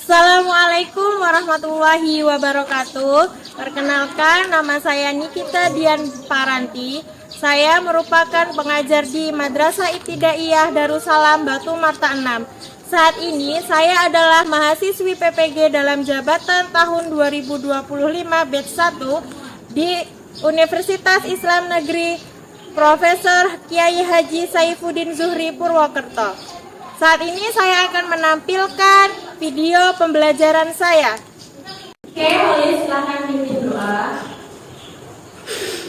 Assalamualaikum warahmatullahi wabarakatuh. Perkenalkan, nama saya Nikita Dian Paranti. Saya merupakan pengajar di Madrasah Ibtidaiyah Darussalam Batu Mata 6. Saat ini saya adalah mahasiswi PPG dalam jabatan tahun 2025 batch 1 di Universitas Islam Negeri Profesor Kiai Haji Saifuddin Zuhri Purwokerto. Saat ini saya akan menampilkan video pembelajaran saya. Oke, boleh silakan pimpin doa.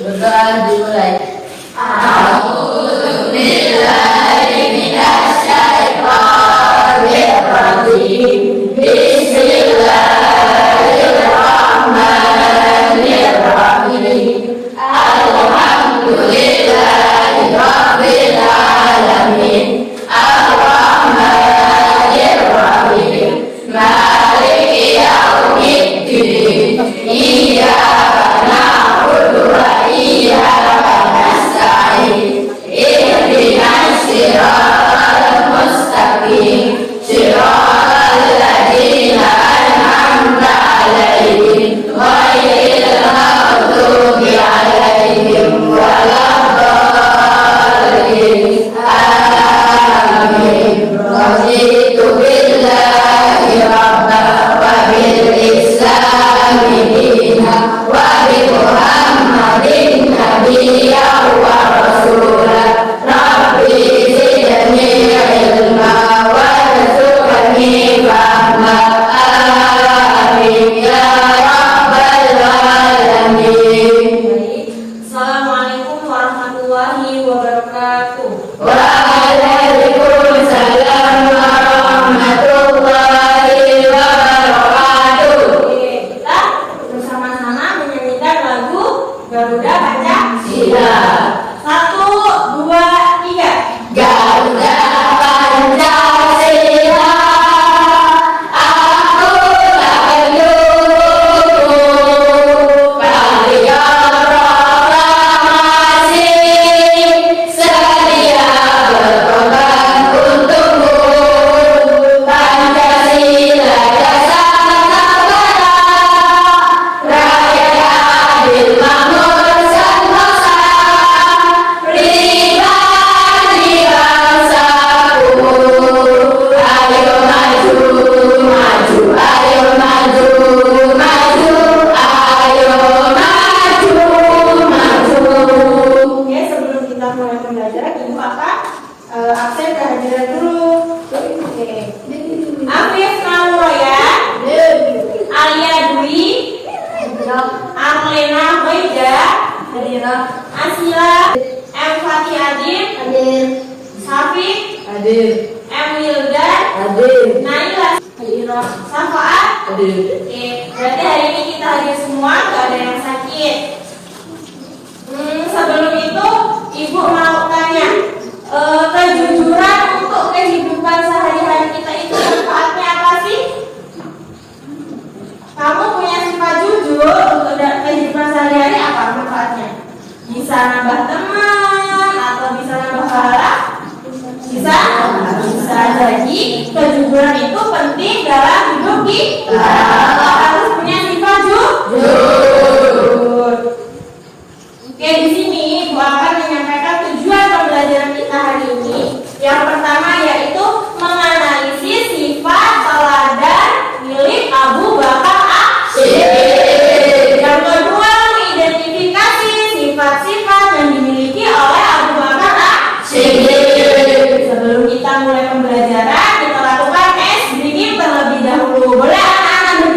Doa dimulai. A'udzu billahi minasy syaithanir rajim. Bismillahirrahmanirrahim. Alhamdulillahi rabbil alamin. Ar-Rahmanir-Rahim. Maliki yaumiddin. Iyyaka na'budu wa iyyaka nasta'in. Ihdinas siratal mustaqim. Siratal ladzina an'amta 'alaihim ghairil maghdubi 'alaihim waladdallin. Amin. Raditu billahi rabban wa bil islami dinan wa bi Muhammadin nabiyyan wa rasulan. Rabbi zidni ilma warzuqni fahma. Amin ya rabbal alamin. Assalamualaikum warahmatullahi wabarakatuh. Waalaikumsalam warahmatullahi wabarakatuh. Kita bersama-sama menyanyikan lagu Garuda Pancasila. 1, 2, 3. Garuda Pancasila, aku tangguhmu. Patriot proklamasi, sedia berkorban untukmu. Pancasila dasar negara, rakyat adil makmur sentosa. Pribadi bangsaku, ayo maju, maju, ayo maju, maju, ayo maju, maju. Oke, sebelum kita mulai pembelajaran, Ibu akan absen kehadiran dulu. Oke. Afif Nauroya, Alia Dwi, Arlena Hoida, Asila, M. Fatih Adin, Syafiq, M. Wildan, Naila, Safaat. Oke, berarti hari ini kita hadir semua, gak ada yang sakit. Sebelum itu, Ibu mau tanya, kejujuran untuk kehidupan sehari-hari kita itu manfaatnya apa sih? Kamu punya sifat jujur untuk kehidupan sehari-hari, apa manfaatnya? Bisa nambah teman atau bisa nambah pahala? Bisa? Bisa. Jadi kejujuran itu penting dalam hidup kita. Harus punya sifat jujur. Oke, di sini Ibu akan menyampaikan tujuan pembelajaran kita hari ini. Yang pertama yaitu menganalisis sifat teladan milik Abu Bakar As-Siddiq. Yang kedua, mengidentifikasi sifat-sifat yang dimiliki oleh Abu Bakar As-Siddiq. Sebelum kita mulai pembelajaran, kita lakukan tes dingin terlebih dahulu. Boleh anak-anak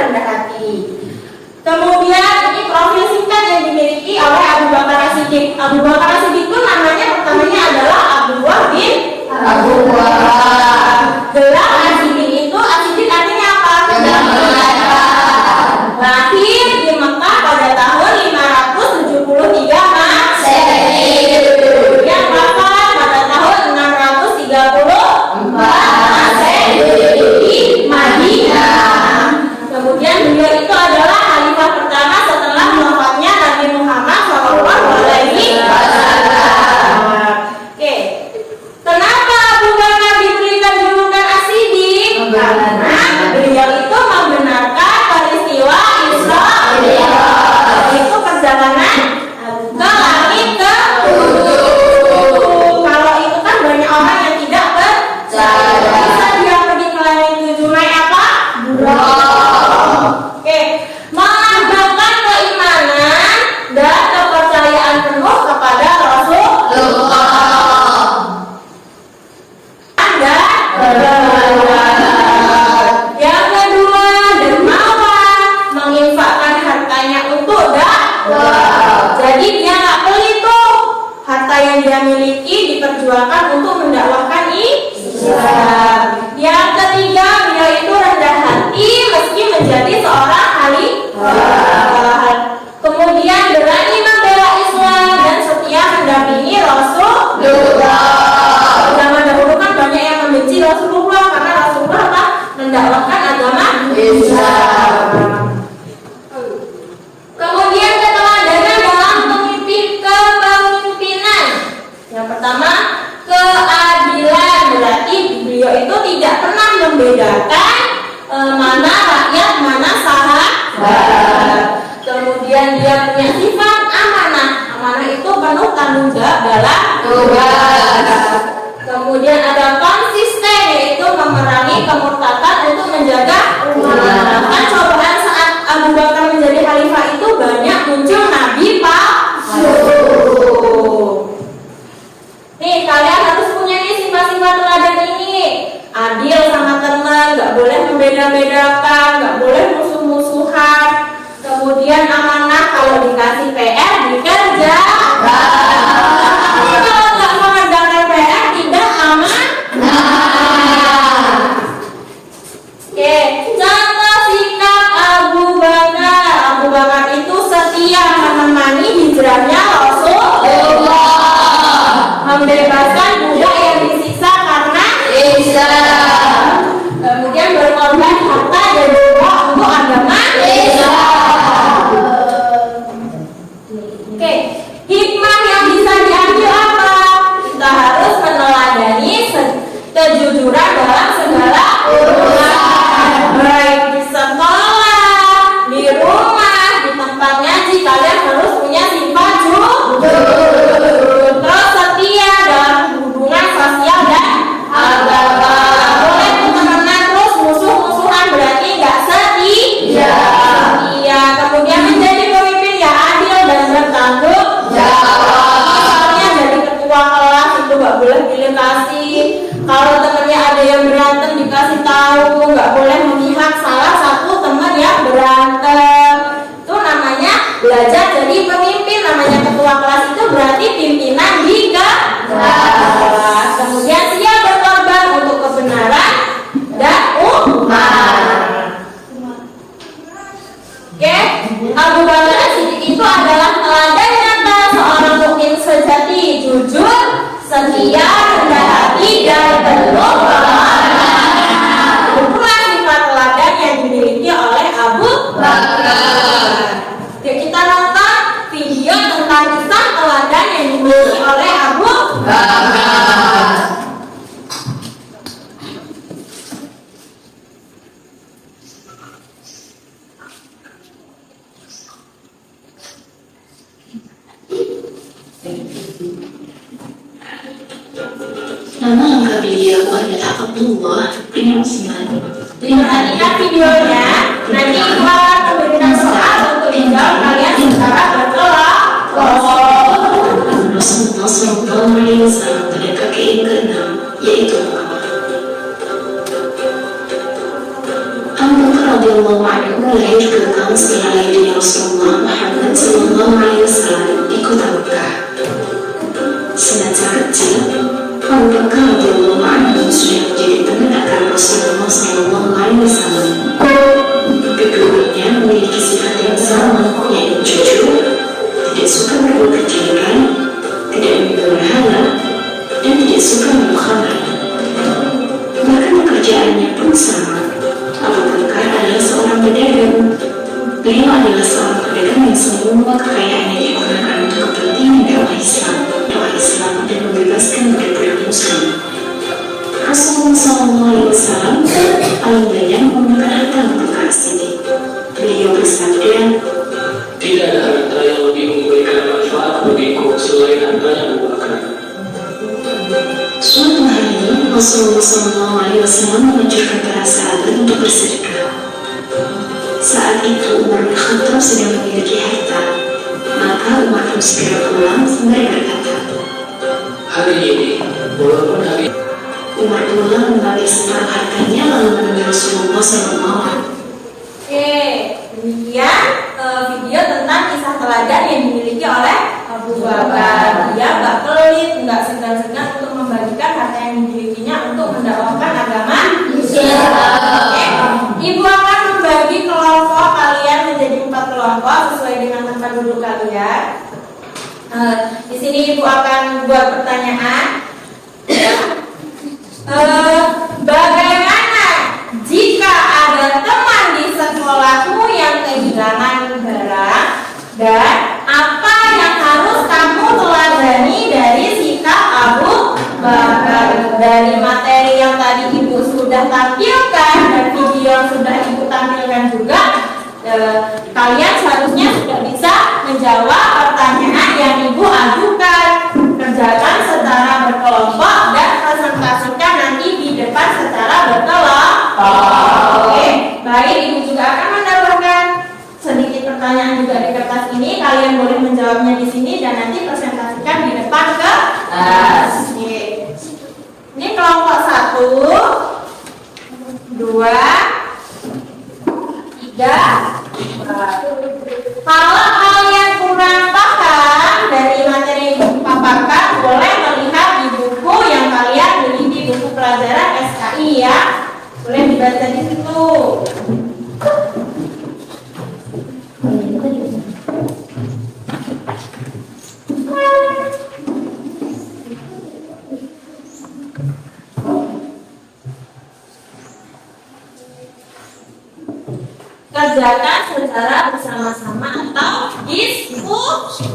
rendah hati. Kemudian ini profil singkat yang dimiliki oleh Abu Bakar As-Siddiq. Abu Bakar As-Siddiq itu namanya pertamanya adalah Abdullah bin Abu Bakar. Gelar As-Siddiq itu, As-Siddiq artinya apa? Lahir di Mekah pada tahun 573 Masehi. Yang wafat pada tahun 634 Masehi di Madinah. Kemudian beliau itu adalah khalifah pertama setelah wafatnya Nabi Muhammad SAW. Oke, kenapa Abu Bakar diberikan julukan As-Siddiq? Karena beliau itu membenarkan peristiwa Isra itu perjalanan ke langit ke tujuh. Kalau itu kan banyak orang yang tidak percaya. Bisa dia pergi ke langit tujuh naik apa? Oke, mengajarkan keimanan dan kepercayaan penuh kepada Rasulullah. Yang kedua, dermawan, menginfakkan hartanya untuk dakwah. Jadi dia nggak pelit tuh, harta yang dia miliki diperjuangkan untuk mendakwahkan Islam. Yang ketiga, beliau itu rendah hati meski menjadi seorang khalifah. Kemudian berani membela Islam dan setia mendampingi Rasulullah. Zaman dahulu kan banyak yang membenci Rasulullah karena Rasulullah apa? Mendakwahkan agama Islam. Kemudian keteladanan dalam kepemimpinan. Yang pertama, keadilan, berarti beliau itu tidak pernah membedakan mana rakyat, mana sahabat. Kemudian dia punya sifat amanah. Amanah itu penuh tanggung jawab dalam tugas. Kemudian ada konsisten, yaitu memerangi kemurtadan untuk menjaga umat. Kan cobaan saat Abu Bakar menjadi khalifah itu banyak muncul nabi palsu. Nih, kalian harus punya nih sifat-sifat teladan ini. Adil sama teman, nggak boleh membeda-bedakan, nggak boleh musuh-musuhan. Kemudian amanah, kalau dikasih PR dikerjakan. Tapi kalau nggak mengerjakan PR tidak amanah. Oke, contoh sikap Abu Bakar. Abu Bakar itu setia menemani hijrahnya Rasulullah, membebaskan budak yang disiksa karena Islam. Kemudian berkorban harta dan jiwa untuk agama Islam. Oke, hikmah yang bisa diambil apa? Kita harus meneladani kejujuran dalam segala urusan, baik di sekolah, di rumah, di tempat ngaji. Kalian harus punya sifat jujur, terus setia dalam hubungan sosial dan agama. Boleh tuh temenan terus musuh-musuhan, berarti nggak setia. Iya, kemudian menjadi pemimpin yang adil dan bertanggung jawab. Misalnya jadi ketua kelas itu nggak boleh pilih kasih. Kalau temennya ada yang berantem dikasih tahu, nggak boleh memihak salah satu teman yang berantem. Itu namanya belajar jadi pemimpin. Namanya ketua kelas itu berarti pimpinan di kelas. Kemudian siap berkorban untuk kebenaran dan umat. Oke, Abu Bakar As-Siddiq itu adalah teladan nyata seorang mukmin sejati, jujur, setia, rendah hati, dan penuh keamanah. Itulah sifat teladan yang dimiliki oleh Abu Bakar. Yuk kita nonton video tentang kisah teladan yang dimiliki oleh Abu Bakar. Nama lengkap beliau adalah Abdullah bin Utsman. Perhatikan videonya. Nanti Ikhwan memberikan soal untuk dijawab kalian secara berkelompok. Rasulullah Sallallahu Alaihi Wasallam pada kakek yang keenam, yaitu Abu Bakar radhiyallahu anhu melahirkan setelah lahirnya Rasulullah Muhammad sallallahu alaihi wasallam di kota Mekah. Semasa kecil, Abu Bakar radhiyallahu anhu sudah menjadi teman Rasulullah sallallahu alaihi wasallam. Keduanya memiliki sifat yang sama, yaitu jujur, tidak suka berbuat kejelekan, tidak menyembah berhala, dan tidak suka mengkhamar. Bahkan pekerjaannya pun sama. Abu Bakar adalah seorang pedagang. Beliau adalah seorang pedagang yang semua kekayaannya digunakan untuk kepentingan dakwah Islam dan membebaskan budak-budak Muslim. Rasulullah SAW paling banyak menggunakan harta untuk ke sini. Beliau bersabda, tidak ada harta yang lebih memberikan manfaat bagiku selain hartanya Abu Bakar. Suatu hari Rasulullah SAW menganjurkan para sahabat untuk bersedekah. Saat itu Umar bin Khattab sedang memiliki harta, maka Umar pun segera pulang sembari berkata, Hari ini, walaupun hari Umar pulang membagi separuh hartanya lalu menemui Rasulullah SAW. Oke, demikian video tentang kisah teladan yang dimiliki oleh Abu Bakar. Dia nggak pelit, nggak segan-segan untuk membagikan harta yang dimilikinya untuk mendakwahkan agama Islam. Oke, Ibu akan membagi kelompok kalian menjadi 4 kelompok sesuai dengan tempat duduk kalian. Di sini Ibu akan buat pertanyaan. Bagaimana jika ada teman di sekolahmu yang kehilangan barang, dan apa yang harus kamu teladani dari sikap Abu Bakar? Dari materi yang tadi Ibu sudah tampilkan dan video yang sudah Ibu tampilkan juga, kalian seharusnya sudah bisa menjawab pertanyaan yang Ibu ajukan. Kerjakan secara berkelompok dan presentasikan nanti di depan secara berkelompok. Oke, baik, Ibu juga akan menambahkan sedikit pertanyaan juga di kertas ini. Kalian boleh menjawabnya di sini dan nanti presentasikan di depan kelas. Oke. Ini kelompok 1, 2, 3, 4. Kalau kalian kurang paham dari materi yang Ibu paparkan, boleh melihat di buku yang kalian beli di buku pelajaran SKI ya. Boleh dibaca di situ. Kerjakan secara bersama-sama atau diskusi.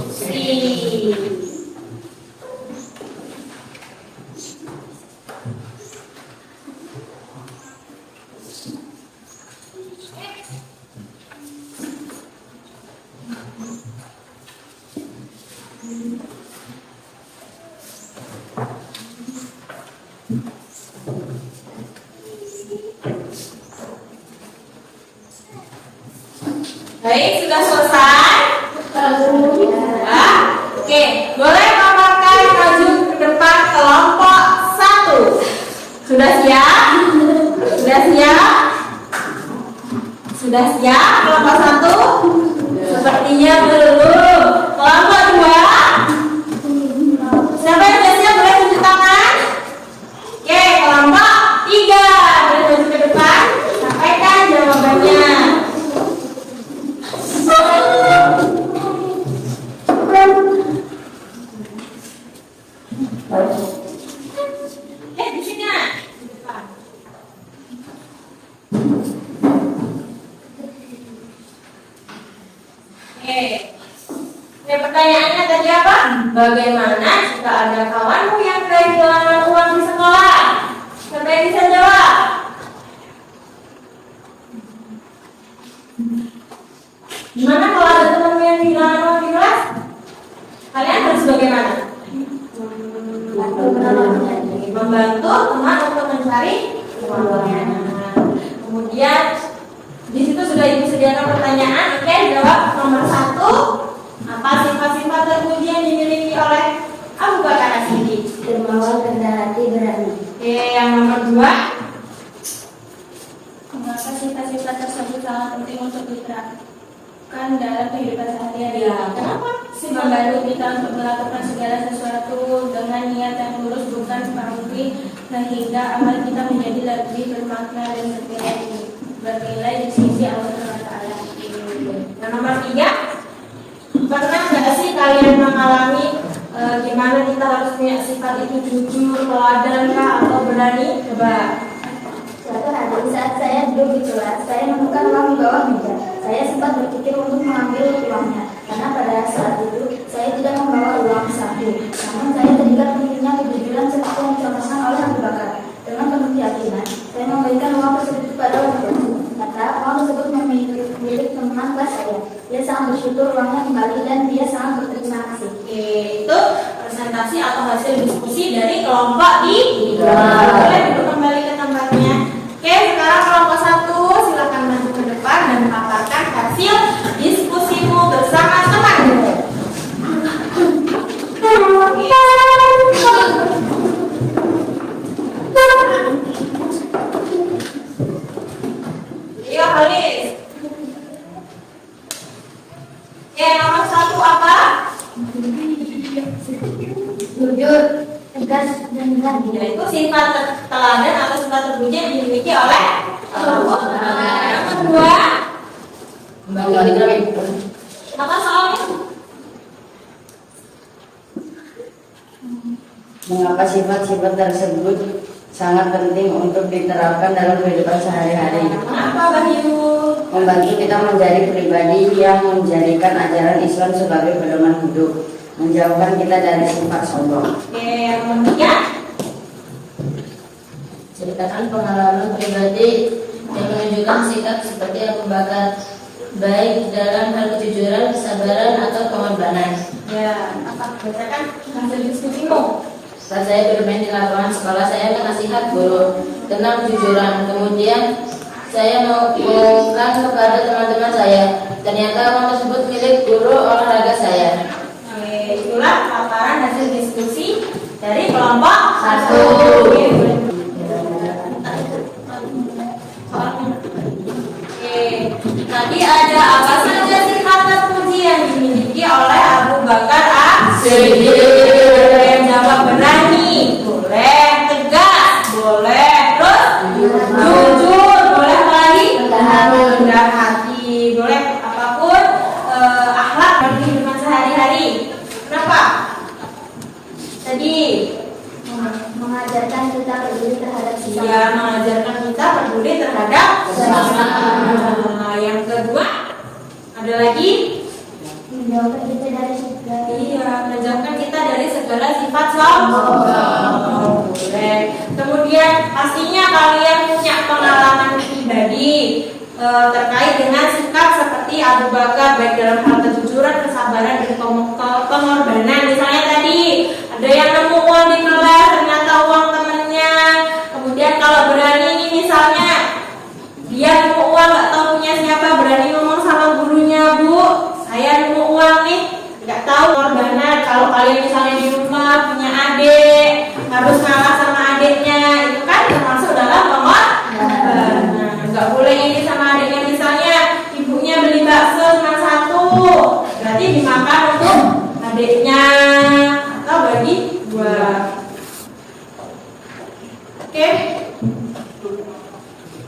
Baik, sudah selesai? Ya. Oke, boleh paparkan maju ke depan kelompok 1. Sudah siap? Sudah siap? Sudah siap kelompok 1? Sepertinya belum. Kelompok 2? Siapa yang sudah siap boleh tunjuk tangan? Oke, kelompok 3 boleh maju ke depan. Sampaikan jawabannya. Di sini. Pertanyaannya tadi apa? Bagaimana jika ada kawanmu yang kehilangan uang di sekolah? Siapa yang bisa jawab? Gimana kalau ada temanmu yang kehilangan uang di kelas? Kalian harus bagaimana? Membantu teman untuk mencari uangnya. Kemudian di situ sudah Ibu sediakan pertanyaan. Oke, jawab nomor 1. Apa sifat-sifat terpuji yang dimiliki oleh Abu Bakar As-Siddiq? Dermawan, rendah hati, berani. Oke, yang nomor 2. Apa sifat-sifat tersebut sangat penting untuk diterapkan dalam kehidupan sehari-hari. Kenapa? Membantu kita untuk melakukan segala sesuatu dengan niat yang tulus, bukan pamrih, sehingga amal kita menjadi lebih bermakna dan bernilai di sisi Allah Taala. Yang nomor 3, pernah nggak sih kalian mengalami gimana kita harus punya sifat itu, jujur, teladan kah, atau berani? Coba. Suatu hari saat saya duduk di kelas, saya menemukan uang di bawah meja. Saya sempat berpikir untuk mengambil uangnya, karena pada saat itu saya tidak membawa uang saku. Namun saya teringat pentingnya kejujuran seperti yang dicontohkan oleh Abu Bakar. Dengan penuh keyakinan, saya memberikan uang tersebut kepada orang tuaku. Karena uang tersebut milik teman kelas saya. Dia sangat bersyukur uangnya kembali dan dia sangat berterima kasih. Oke, itu presentasi atau hasil diskusi dari kelompok di boleh duduk kembali ke tempatnya. Oke, sekarang kelompok 1 silakan maju ke depan dan paparkan hasil diskusimu bersama temanmu. Iya, Halis. Oke, nomor 1 apa? Jujur, tegas, dan berani. Yaitu sifat teladan atau sifat terpuji yang dimiliki oleh Allah. Yang kedua, apa soalnya? Mengapa sifat-sifat tersebut sangat penting untuk diterapkan dalam kehidupan sehari-hari? Kenapa, Bayu? Membantu kita menjadi pribadi yang menjadikan ajaran Islam sebagai pedoman hidup, menjauhkan kita dari sifat sombong. Oke, yang ketiga, ceritakan pengalaman pribadi yang menunjukkan sikap seperti Abu Bakar, baik dalam hal kejujuran, kesabaran, atau pengorbanan. ya, apa? Bacakan hasil diskusimu. Saat saya bermain di lapangan sekolah, saya menasihat guru tentang kejujuran. Kemudian saya mengumumkan kepada teman-teman saya. Ternyata uang tersebut milik guru olahraga saya. Oke, itulah paparan hasil diskusi dari kelompok 1. Oke, tadi ada apa saja sifat terpuji yang dimiliki oleh Abu Bakar As-Siddiq? Ada yang jawab berani, boleh, tegas, boleh, terus jujur, boleh apa lagi? Rendah hati, boleh apapun akhlak dalam kehidupan sehari-hari. Kenapa? Tadi Mengajarkan kita peduli terhadap sesama. dia mengajarkan kita peduli terhadap sesama. Yang kedua, ada lagi? Menjauhkan kita dari segala. Iya, menjauhkan kita dari segala sifat sombong. Boleh. Kemudian pastinya kalian punya pengalaman pribadi terkait dengan sikap seperti Abu Bakar, baik dalam hal kejujuran, kesabaran, dan pengorbanan. Misalnya tadi ada yang nemu uang di kelas, ternyata uang temennya. Kemudian kalau berani nih, misalnya dia nemu uang nggak tahu punya siapa, berani ngomong sama gurunya, Bu, saya nemu uang nih, nggak tahu pengorbanan. Kalau kalian misalnya di rumah punya adik, harus ngalah sama adiknya, itu kan termasuk dalam pengorbanan. Nggak boleh ini sama adiknya, misalnya ibunya beli bakso cuma 1, berarti dimakan untuk adiknya atau bagi 2. Oke.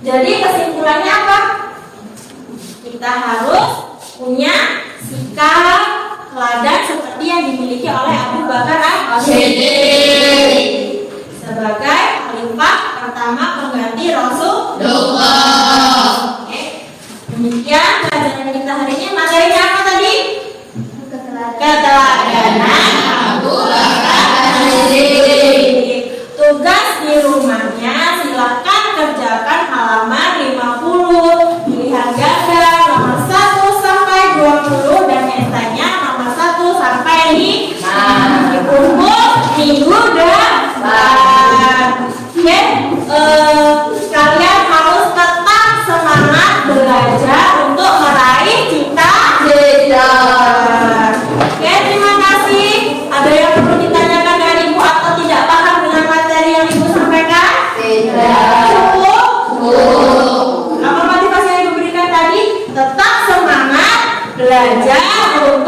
Jadi kesimpulannya apa? Kita harus punya sikap teladan seperti yang dimiliki oleh Abu Bakar As-Siddiq sebagai khalifah pertama pengganti Rasulullah. Oke. Demikian pelajaran kita hari ini. Materinya apa tadi? Keteladanan Abu Bakar As-Siddiq. Tugas di rumahnya silakan kerjakan halaman 50, pilihan ganda nomor 1 sampai 20 dan esainya nomor 1 sampai 5. Dikumpul minggu depan. Oke, kalian harus tetap semangat belajar untuk meraih cita-cita. Oke, terima kasih. Ada yang perlu ditanyakan dari Ibu atau tidak paham dengan materi yang Ibu sampaikan? Tidak. belajar untuk